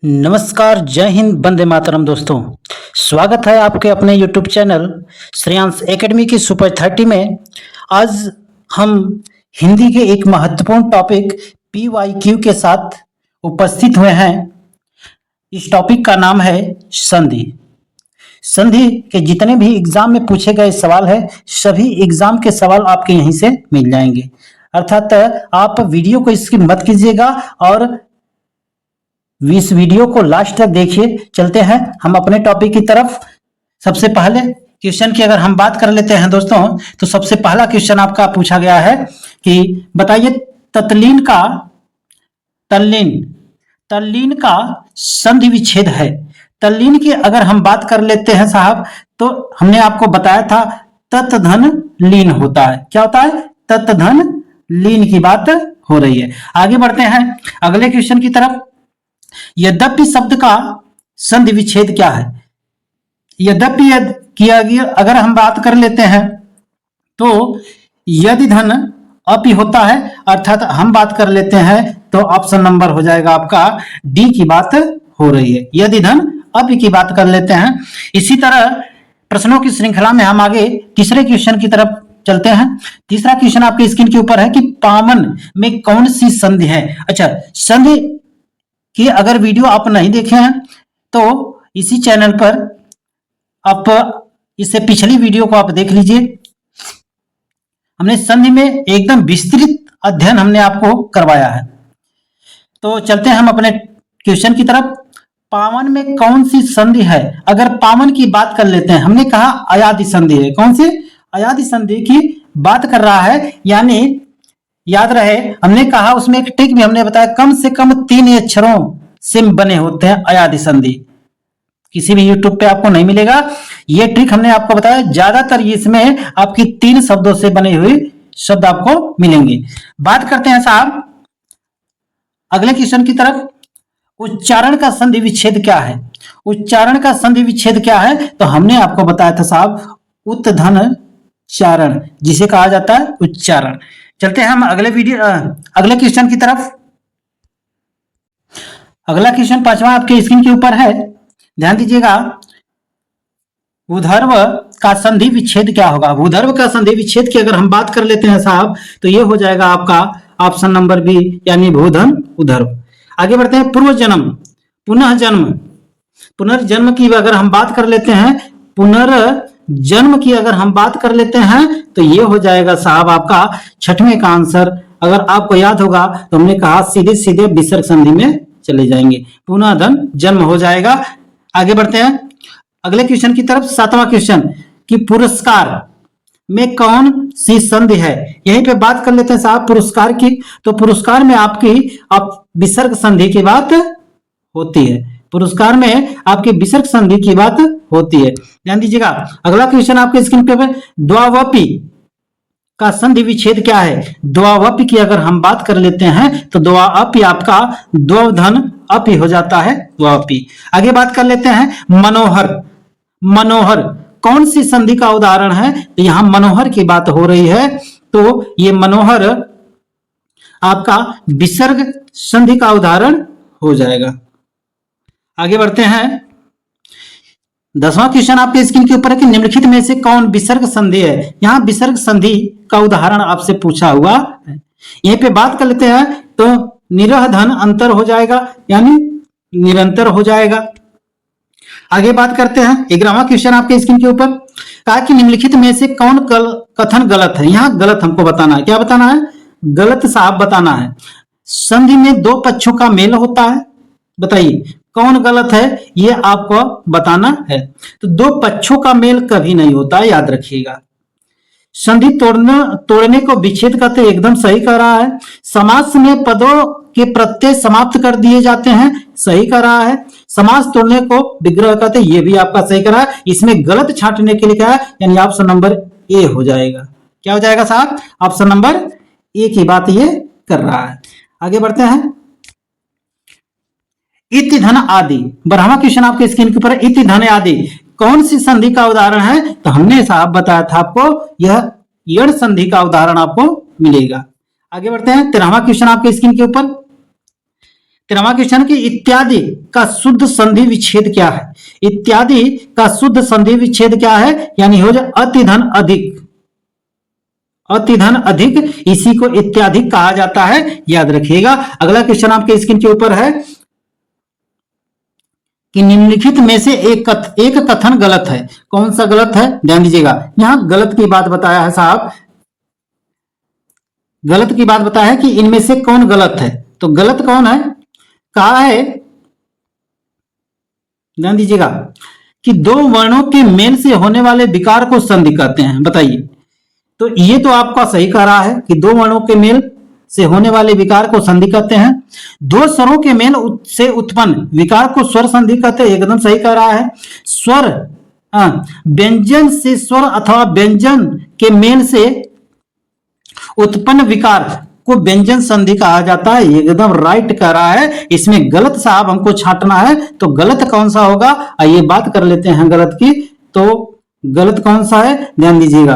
नमस्कार, जय हिंद, वंदे मातरम। दोस्तों, स्वागत है आपके अपने YouTube चैनल श्रेयांश एकेडमी की सुपर 30 में। आज हम हिंदी के एक महत्वपूर्ण टॉपिक PYQ के साथ उपस्थित हुए हैं। इस टॉपिक का नाम है संधि। संधि के जितने भी एग्जाम में पूछे गए सवाल है, सभी एग्जाम के सवाल आपके यहीं से मिल जाएंगे। अर्थात आप वीडियो को स्किप मत कीजिएगा और इस वीडियो को लास्ट तक देखिए। चलते हैं हम अपने टॉपिक की तरफ। सबसे पहले क्वेश्चन की अगर हम बात कर लेते हैं दोस्तों, तो सबसे पहला क्वेश्चन आपका पूछा गया है कि बताइए तल्लीन का संधि विच्छेद है। तल्लीन की अगर हम बात कर लेते हैं साहब, तो हमने आपको बताया था तत् धन लीन होता है। क्या होता है? तत् धन लीन की बात हो रही है। आगे बढ़ते हैं अगले क्वेश्चन की तरफ। यद्यपि शब्द का संधि विच्छेद क्या है? यद्यपि किया गया अगर हम बात कर लेते हैं तो यदि धन अपि होता है, अर्थात हम बात कर लेते हैं तो ऑप्शन नंबर हो जाएगा आपका डी की बात हो रही है। यदि धन अपि की बात कर लेते हैं। इसी तरह प्रश्नों की श्रृंखला में हम आगे तीसरे क्वेश्चन की तरफ चलते हैं। तीसरा क्वेश्चन आपके स्क्रीन के ऊपर है कि पामन में कौन सी संधि है। अच्छा, संधि कि अगर वीडियो आप नहीं देखे हैं तो इसी चैनल पर आप इससे पिछली वीडियो को आप देख लीजिए। हमने संधि में एकदम विस्तृत अध्ययन हमने आपको करवाया है। तो चलते हैं हम अपने क्वेश्चन की तरफ। पावन में कौन सी संधि है? अगर पावन की बात कर लेते हैं, हमने कहा अयादि संधि है। कौन सी? अयादि संधि की बात कर रहा है। यानी याद रहे हमने कहा उसमें एक ट्रिक भी हमने बताया, कम से कम 3 अक्षरों से बने होते हैं अयादि संधि। किसी भी यूट्यूब पे आपको नहीं मिलेगा ये ट्रिक, हमने आपको बताया। ज्यादातर इसमें आपकी 3 शब्दों से बने हुए शब्द आपको मिलेंगे। बात करते हैं साहब अगले क्वेश्चन की तरफ। उच्चारण का संधि विच्छेद क्या है? उच्चारण का संधि विच्छेद क्या है? तो हमने आपको बताया था साहब उत्धन चारण, जिसे कहा जाता है उच्चारण। चलते हैं हम अगले क्वेश्चन की तरफ। अगला क्वेश्चन 5वां आपके स्क्रीन के ऊपर है, ध्यान दीजिएगा। भूधर्व का संधि विच्छेद क्या होगा? भूधर्व का संधि विच्छेद की अगर हम बात कर लेते हैं साहब, तो ये हो जाएगा आपका ऑप्शन नंबर बी, यानी भूधन उधर्व। आगे बढ़ते हैं पूर्व जन्म पुनः जन्म। पुनर्जन्म की अगर हम बात कर लेते हैं, पुनर्जन्म की अगर हम बात कर लेते हैं, तो ये हो जाएगा साहब आपका 6वें का आंसर। अगर आपको याद होगा तो हमने कहा सीधे सीधे विसर्ग संधि में चले जाएंगे, पुनः धन जन्म हो जाएगा। आगे बढ़ते हैं अगले क्वेश्चन की तरफ। 7वां क्वेश्चन कि पुरस्कार में कौन सी संधि है? यहीं पे बात कर लेते हैं साहब पुरस्कार की। तो पुरस्कार में आपकी विसर्ग संधि की बात होती है। पुरस्कार में आपकी विसर्ग संधि की बात होती है, ध्यान दीजिएगा। अगला क्वेश्चन आपके स्क्रीन पे द्वावपी का संधि विच्छेद क्या है? द्वावपी की अगर हम बात कर लेते हैं तो द्वाअपी आपका द्वधन अपी हो जाता है, द्वाअपी। आगे बात कर लेते हैं मनोहर। मनोहर कौन सी संधि का उदाहरण है? तो यहां मनोहर की बात हो रही है, तो ये मनोहर आपका विसर्ग संधि का उदाहरण हो जाएगा। आगे बढ़ते हैं 10वां क्वेश्चन आपके स्क्रीन के ऊपर है कि निम्नलिखित में से कौन विसर्ग संधि है? यहां विसर्ग संधि का उदाहरण आपसे पूछा हुआ है। यहीं पे बात कर लेते हैं तो निरह धन अंतर हो जाएगा, यानी निरंतर हो जाएगा। आगे बात करते हैं 11वां क्वेश्चन आपके स्क्रीन के ऊपर, कहा कि निम्नलिखित में से कौन कथन गलत है? यहां गलत हमको बताना है। क्या बताना है? गलत साहब बताना है। संधि में 2 पक्षों का मेल होता है, बताइए कौन गलत है, ये आपको बताना है। तो 2 पक्षों का मेल कभी नहीं होता है, याद रखिएगा। संधि तोड़ने को विच्छेद कहते, एकदम सही कह रहा है। समास में पदों के प्रत्यय समाप्त कर दिए जाते हैं, सही कह रहा है। समास तोड़ने को विग्रह कहते, ये भी आपका सही कह रहा है। इसमें गलत छांटने के लिए क्या है, यानी ऑप्शन नंबर ए हो जाएगा। क्या हो जाएगा साहब? ऑप्शन नंबर ए की बात ये कर रहा है। आगे बढ़ते हैं इति धन आदि। 12वां क्वेश्चन आपके स्क्रीन के ऊपर, इति धन आदि कौन सी संधि का उदाहरण है? तो हमने साहब बताया था आपको, यह यण संधि का उदाहरण आपको मिलेगा। आगे बढ़ते हैं 13वां क्वेश्चन आपके स्क्रीन के ऊपर। 13वां क्वेश्चन कि इत्यादि का शुद्ध संधि विच्छेद क्या है? इत्यादि का शुद्ध संधि विच्छेद क्या है? यानी हो जाए अति धन अधिक, अति धन अधिक, इसी को इत्यादि कहा जाता है, याद रखिएगा। अगला क्वेश्चन आपके स्क्रीन के ऊपर है कि निम्नलिखित में से एक कथन गलत है। कौन सा गलत है? ध्यान दीजिएगा, यहां गलत की बात बताया है साहब, गलत की बात बताया है कि इनमें से कौन गलत है। तो गलत कौन है? कहा है, ध्यान दीजिएगा, कि दो वर्णों के मेल से होने वाले विकार को संधि कहते हैं। बताइए, तो ये तो आपका सही कह रहा है कि दो वर्णों के मेल से होने वाले विकार को संधि कहते हैं। दो स्वरों के मेल से उत्पन्न विकार को स्वर संधि कहते हैं, एकदम सही कह रहा है। स्वर व्यंजन से स्वर अथवा व्यंजन के मेल से उत्पन्न विकार को व्यंजन संधि कहा जाता है, एकदम राइट कह रहा है। इसमें गलत साहब हमको छांटना है, तो गलत कौन सा होगा? आइए बात कर लेते हैं गलत की। तो गलत कौन सा है? ध्यान दीजिएगा,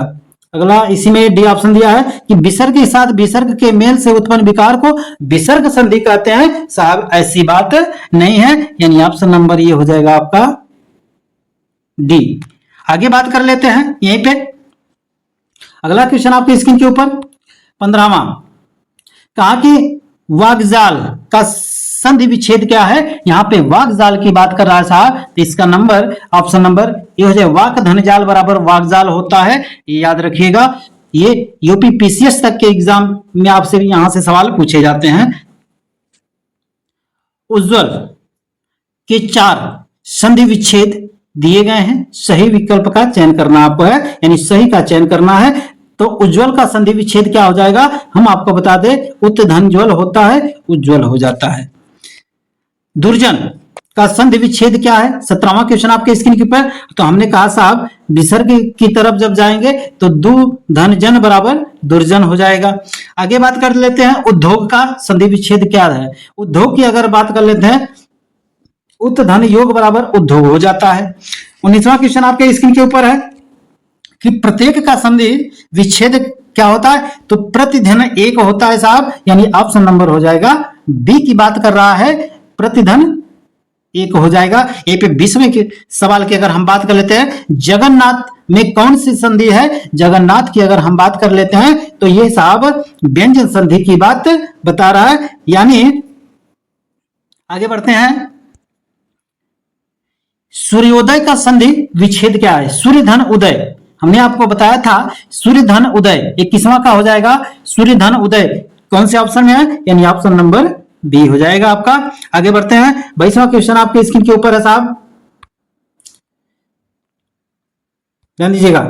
अगला इसी में डी ऑप्शन दिया है कि विसर्ग के साथ विसर्ग के मेल से उत्पन्न विकार को विसर्ग संधि कहते हैं। साहब ऐसी बात नहीं है, यानी ऑप्शन नंबर ये हो जाएगा आपका डी। आगे बात कर लेते हैं यहीं पे। अगला क्वेश्चन आपके स्क्रीन के ऊपर 15वां, कहा कि वागजाल का संधि विच्छेद क्या है? यहां पे वागजाल की बात कर रहा है साहब, तो इसका नंबर ऑप्शन नंबर ये हो जाए वाक धनजाल बराबर वागजाल होता है, ये याद रखिएगा। ये यूपी पीसीएस तक के एग्जाम में आपसे यहां से सवाल पूछे जाते हैं। उज्ज्वल के 4 संधि विच्छेद दिए गए हैं, सही विकल्प का चयन करना आपको है, यानी सही का चयन करना है। तो उज्ज्वल का संधि विच्छेद क्या हो जाएगा? हम आपको बता दें, उत धन ज्वल होता है, उज्ज्वल हो जाता है। दुर्जन का संधि विच्छेद क्या है? 17वां क्वेश्चन आपके स्क्रीन के ऊपर। तो हमने कहा साहब विसर्ग की तरफ जब जाएंगे तो दु धन जन बराबर दुर्जन हो जाएगा। आगे बात कर लेते हैं उद्योग का संधि विच्छेद क्या है। उद्योग की अगर बात कर लेते हैं, उत धन योग बराबर उद्योग हो जाता है। 19वां क्वेश्चन आपके स्क्रीन के ऊपर है कि प्रत्येक का संधि विच्छेद क्या होता है? तो प्रतिधन एक होता है साहब, यानी ऑप्शन नंबर हो जाएगा बी की बात कर रहा है, प्रतिधन एक हो जाएगा। ये पे 20वें के सवाल की अगर हम बात कर लेते हैं, जगन्नाथ में कौन सी संधि है? जगन्नाथ की अगर हम बात कर लेते हैं तो ये साहब व्यंजन संधि की बात बता रहा है। यानी आगे बढ़ते हैं, सूर्योदय का संधि विच्छेद क्या है? सूर्य धन उदय, हमने आपको बताया था सूर्य धन उदय 21वां का हो जाएगा। सूर्य धन उदय कौन से ऑप्शन में है? यानी ऑप्शन नंबर बी हो जाएगा आपका। आगे बढ़ते हैं, 22वां क्वेश्चन आपके स्क्रीन के ऊपर है साहब, ध्यान दीजिएगा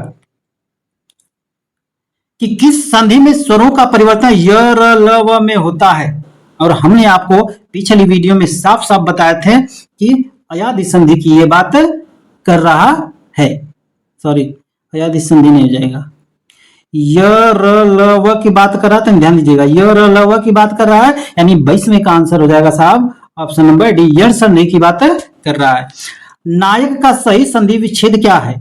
कि किस संधि में स्वरों का परिवर्तन य र ल व में होता है। और हमने आपको पिछली वीडियो में साफ साफ बताए थे कि अयादि संधि की ये बात कर रहा है। सॉरी, अयादि संधि नहीं हो जाएगा, य र ल व की बात कर रहा था, ध्यान दीजिएगा, य र ल व की बात कर रहा है, यानी 22वें का आंसर हो जाएगा साहब ऑप्शन नंबर डी, यड़ संधि की बात कर रहा है। नायक का सही संधि विच्छेद क्या है?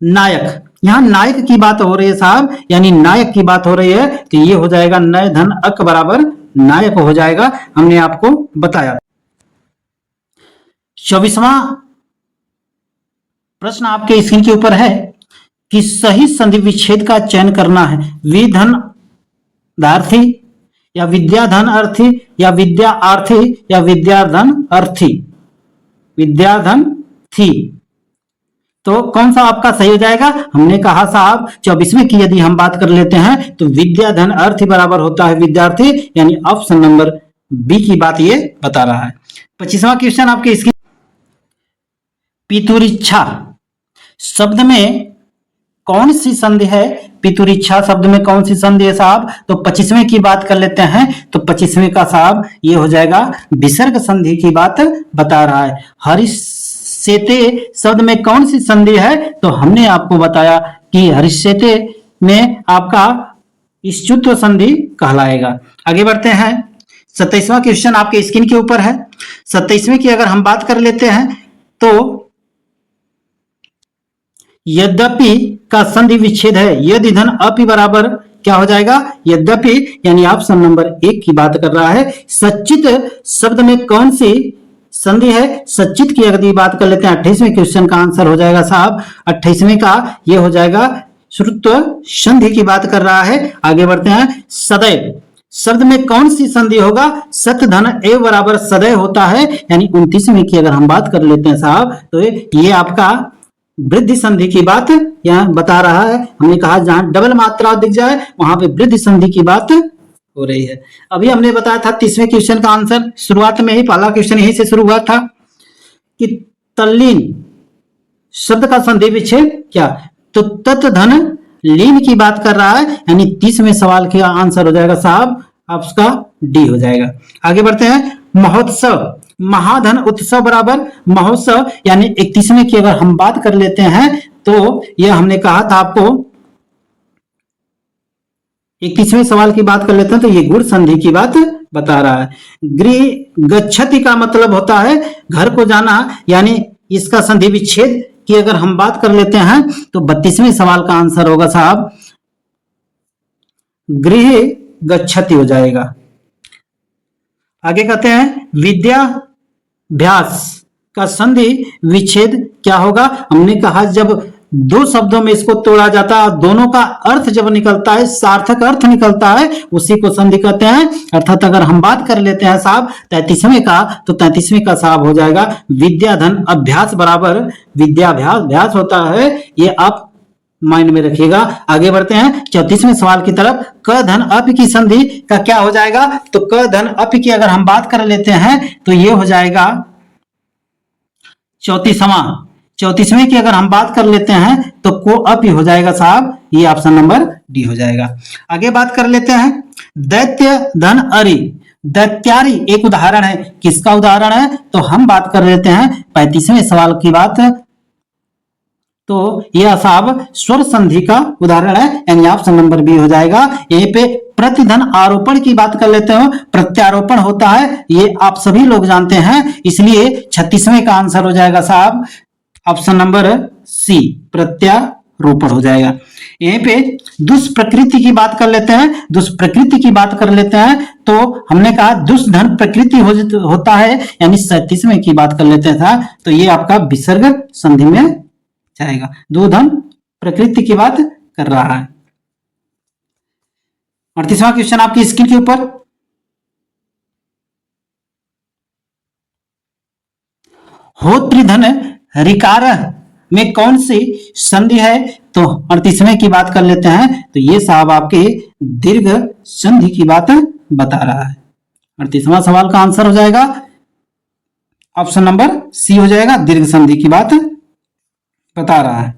नायक, यहां नायक की बात हो रही है साहब, यानी नायक की बात हो रही है, तो ये हो जाएगा नय धन अक बराबर नायक हो जाएगा, हमने आपको बताया। 24वां प्रश्न आपके स्क्रीन के ऊपर है कि सही संधि विच्छेद का चयन करना है। विधन दार्थी या विद्याधन अर्थी या विद्या आर्थी या विद्याधन अर्थी, विद्याधन थी, तो कौन सा आपका सही हो जाएगा? हमने कहा साहब 24वें की यदि हम बात कर लेते हैं तो विद्याधन अर्थी बराबर होता है विद्यार्थी, यानी ऑप्शन नंबर बी की बात ये बता रहा है। 25वां क्वेश्चन आपके स्क्रीन, पितुरिच्छा शब्द में कौन सी संधि है? पितुरिच्छा शब्द में कौन सी संधि है साहब? तो 25वें की बात कर लेते हैं, तो 25वें का साहब ये हो जाएगा विसर्ग संधि की बात बता रहा है। हरिष्यते शब्द में कौन सी संधि है? तो हमने आपको बताया कि हरिष्यते में आपका इष्टुत्व संधि कहलाएगा। आगे बढ़ते हैं, 27वां क्वेश्चन आपके स्क्रीन के ऊपर है। 27वें की अगर हम बात कर लेते हैं तो यद्यपि का संधि विच्छेद है, यदि धन अपि बराबर क्या हो जाएगा? यद्यपि, यानी ऑप्शन नंबर 1 की बात कर रहा है। सच्चित शब्द में कौन सी संधि है? सच्चित की अगर बात कर लेते हैं 28वें क्वेश्चन का आंसर हो जाएगा साहब 28वें का ये हो जाएगा श्रुत्व संधि की बात कर रहा है। आगे बढ़ते हैं। सदैव शब्द में कौन सी संधि होगा? सत धन ए बराबर सदैव होता है, यानी 29वें की अगर हम बात कर लेते हैं साहब तो ये आपका वृद्धि संधि की बात यहाँ बता रहा है। हमने कहा जहां डबल मात्रा दिख जाए वहां पे वृद्धि संधि की बात हो रही है। अभी हमने बताया था 30वें क्वेश्चन का आंसर, शुरुआत में ही पहला क्वेश्चन यहीं से शुरू हुआ था कि तल्लीन शब्द का संधि विच्छेद क्या? तो तत् धन लीन की बात कर रहा है, यानी 30वें सवाल का आंसर हो जाएगा साहब आपका डी हो जाएगा। आगे बढ़ते हैं। महोत्सव, महाधन उत्सव बराबर महोत्सव, यानी 31वें की अगर हम बात कर लेते हैं तो यह हमने कहा था आपको 31वें सवाल की बात कर लेते हैं तो ये गुण संधि की बात बता रहा है। गृह गच्छति का मतलब होता है घर को जाना, यानी इसका संधि विच्छेद की अगर हम बात कर लेते हैं तो 32वें सवाल का आंसर होगा साहब गृह गच्छति हो जाएगा। आगे कहते हैं विद्याभ्यास का संधि विच्छेद क्या होगा? हमने कहा जब दो शब्दों में इसको तोड़ा जाता है, दोनों का अर्थ जब निकलता है, सार्थक अर्थ निकलता है, उसी को संधि कहते हैं। अर्थात अगर हम बात कर लेते हैं साहब 33वें का तो 33वें का साहब हो जाएगा विद्याधन अभ्यास बराबर विद्याभ्यास भ्यास होता है, ये आप माइंड में रखिएगा। आगे बढ़ते हैं 34वें सवाल की तरफ। क धन अप की संधि का क्या हो जाएगा? तो क धन अप की अगर हम बात कर लेते हैं तो ये हो जाएगा 34वें की अगर हम बात कर लेते हैं तो को अप ही हो जाएगा साहब, ये ऑप्शन नंबर डी हो जाएगा। आगे बात कर लेते हैं दैत्य धन अरि, दैत्यारी एक उदाहरण है, किसका उदाहरण है? तो हम बात कर लेते हैं 35वें सवाल की बात, तो यह साहब स्वर संधि का उदाहरण है, यानी ऑप्शन नंबर बी हो जाएगा। यहीं पे प्रतिधन आरोपण की बात कर लेते हो, प्रत्यारोपण होता है, ये आप सभी लोग जानते हैं, इसलिए 36वें का आंसर हो जाएगा साहब ऑप्शन नंबर सी प्रत्यारोपण हो जाएगा। यहीं पे दुष्प्रकृति की बात कर लेते हैं, दुष्प्रकृति की बात कर लेते हैं तो हमने कहा दुष्धन प्रकृति होता है, यानी 37वें की बात कर लेते हैं तो ये आपका विसर्ग संधि में जाएगा। दुधन प्रकृति की बात कर रहा है। 38वां क्वेश्चन आपकी स्क्रीन के ऊपर। होत्रिधन रिकार में कौन सी संधि है? तो 38वें की बात कर लेते हैं तो ये साहब आपके दीर्घ संधि की बात बता रहा है। 38वां सवाल का आंसर हो जाएगा ऑप्शन नंबर सी हो जाएगा, दीर्घ संधि की बात बता रहा है।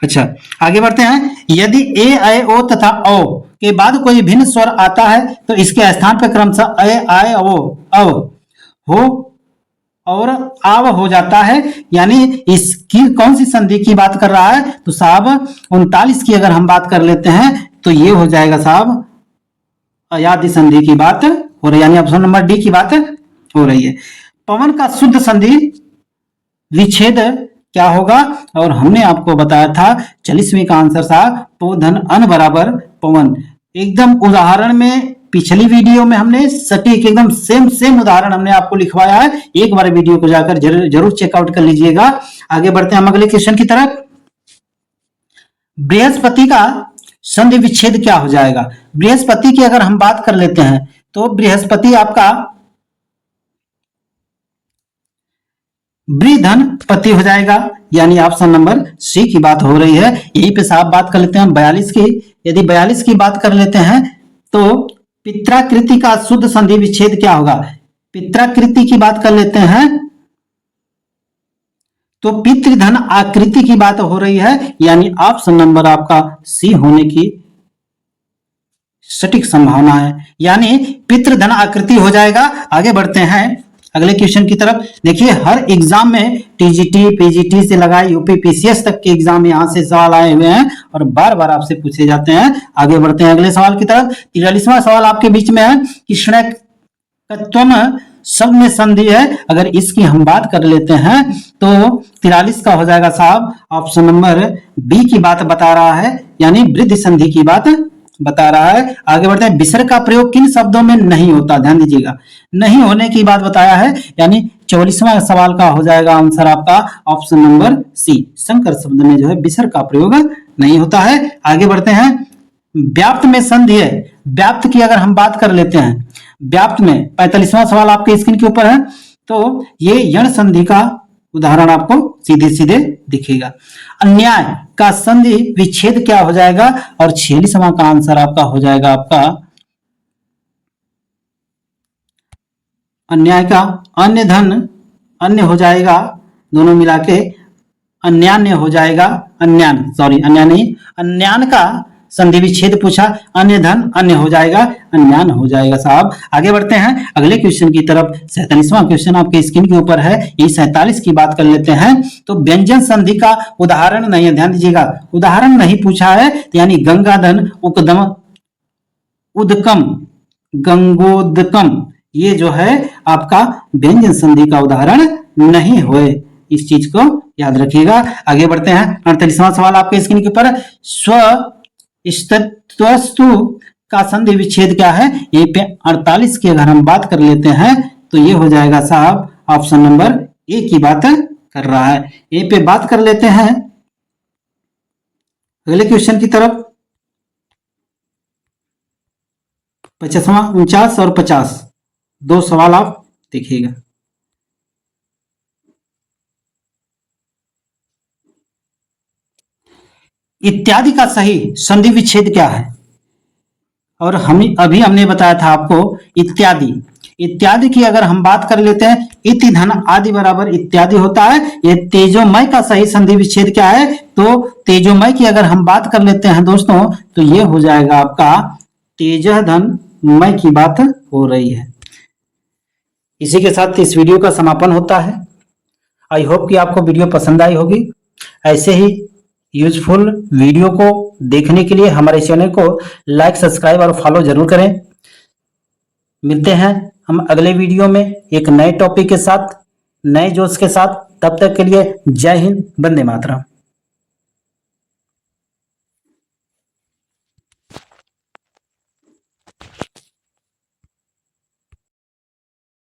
अच्छा आगे बढ़ते हैं। यदि ए ऐ ओ तथा औ के बाद कोई भिन्न स्वर आता है तो इसके स्थान पर क्रमशः ऐ आय ओ अव हो और आव हो जाता है, यानी इसकी कौन सी संधि की बात कर रहा है? तो साहब 39 की अगर हम बात कर लेते हैं तो ये हो जाएगा साहब अयादि संधि की बात हो रही है, यानी ऑप्शन नंबर डी की बात हो रही है। पवन का शुद्ध संधि विच्छेद क्या होगा? और हमने आपको बताया था 40वें का आंसर था पोधन अन बराबर पवन। एकदम उदाहरण में पिछली वीडियो में हमने सटीक एकदम सेम उदाहरण हमने आपको लिखवाया है, एक बार वीडियो को जाकर जरूर चेकआउट कर लीजिएगा। आगे बढ़ते हैं हम अगले क्वेश्चन की तरफ। बृहस्पति का संधि विच्छेद क्या हो जाएगा? बृहस्पति की अगर हम बात कर लेते हैं तो बृहस्पति आपका बृधन पति हो जाएगा, यानी ऑप्शन नंबर सी की बात हो रही है। यहीं पे साहब बात कर लेते हैं 42 की। यदि 42 की बात कर लेते हैं तो पित्राकृति का शुद्ध संधि विच्छेद क्या होगा? पित्राकृति की बात कर लेते हैं तो पितृधन आकृति की बात हो रही है, यानी ऑप्शन नंबर आपका सी होने की सटीक संभावना है, यानी पितृधन आकृति हो जाएगा। आगे बढ़ते हैं अगले क्वेश्चन की तरफ। देखिए हर एग्जाम में टीजीटी पीजीटी से लगाए यूपी पीसीएस तक के एग्जाम यहां से सवाल आए हुए हैं और बार बार आपसे पूछे जाते हैं। आगे बढ़ते हैं अगले सवाल की तरफ। 43वां सवाल आपके बीच में है कि ष्णैकत्वम शब्द में संधि है, अगर इसकी हम बात कर लेते हैं तो 43 का हो जाएगा साहब ऑप्शन नंबर बी की बात बता रहा है, यानी वृद्धि संधि की बात बता रहा है। आगे बढ़ते हैं, विसर्ग का प्रयोग किन शब्दों में नहीं होता, ध्यान दीजिएगा, नहीं होने की बात बताया है, यानी 44वां सवाल का हो जाएगा आंसर आपका ऑप्शन नंबर सी, संकर शब्द में जो है विसर्ग का प्रयोग नहीं होता है। आगे बढ़ते हैं, व्याप्त में संधि है, व्याप्त की अगर हम बात कर लेते हैं, व्याप्त में 45वां सवाल आपके स्क्रीन के ऊपर है, तो ये यण संधि का उदाहरण आपको सीधे सीधे दिखेगा। अन्याय का संधि विच्छेद क्या हो जाएगा, और 46वां का आंसर आपका हो जाएगा आपका अन्याय का अन्य धन, अन्य हो जाएगा, दोनों मिला के अन्यान्य हो जाएगा, अन्यान सॉरी अन्यान नहीं, अन्यान का संधि विच्छेद पूछा, अन्य धन अन्य हो जाएगा, अन्यान हो जाएगा साहब। आगे बढ़ते हैं अगले क्वेश्चन की तरफ। 47वां क्वेश्चन आपके स्क्रीन के ऊपर है, ये 47 की बात कर लेते हैं। तो व्यंजन संधि का उदाहरण नहीं है, ध्यान दीजिएगा, उदाहरण नहीं पूछा है, यानी गंगाधन, उकदम, उदकम, गंगोदकम, ये जो है आपका व्यंजन संधि का उदाहरण नहीं हुए, इस चीज को याद रखिएगा। आगे बढ़ते हैं, 48वां सवाल आपके स्क्रीन के ऊपर, स्व स्तुवस्तु का संधि विच्छेद क्या है, यहीं पे 48 की अगर हम बात कर लेते हैं तो ये हो जाएगा साहब ऑप्शन नंबर ए की बात कर रहा है। यहीं पे बात कर लेते हैं अगले क्वेश्चन की तरफ। 50वां, 49 और 50 दो सवाल आप देखिएगा। इत्यादि का सही संधि विच्छेद क्या है, और हमने बताया था आपको इत्यादि, इत्यादि की अगर हम बात कर लेते हैं, इति धन आदि बराबर इत्यादि होता है। ये तेजोमय का सही संधि विच्छेद क्या है, तो तेजोमय की अगर हम बात कर लेते हैं दोस्तों, तो ये हो जाएगा आपका तेजह धन मय की बात हो रही है। इसी के साथ इस वीडियो का समापन होता है। आई होप कि आपको वीडियो पसंद आई होगी। ऐसे ही यूजफुल वीडियो को देखने के लिए हमारे चैनल को लाइक, सब्सक्राइब और फॉलो जरूर करें। मिलते हैं हम अगले वीडियो में एक नए टॉपिक के साथ, नए जोश के साथ। तब तक के लिए जय हिंद, वंदे मातरम।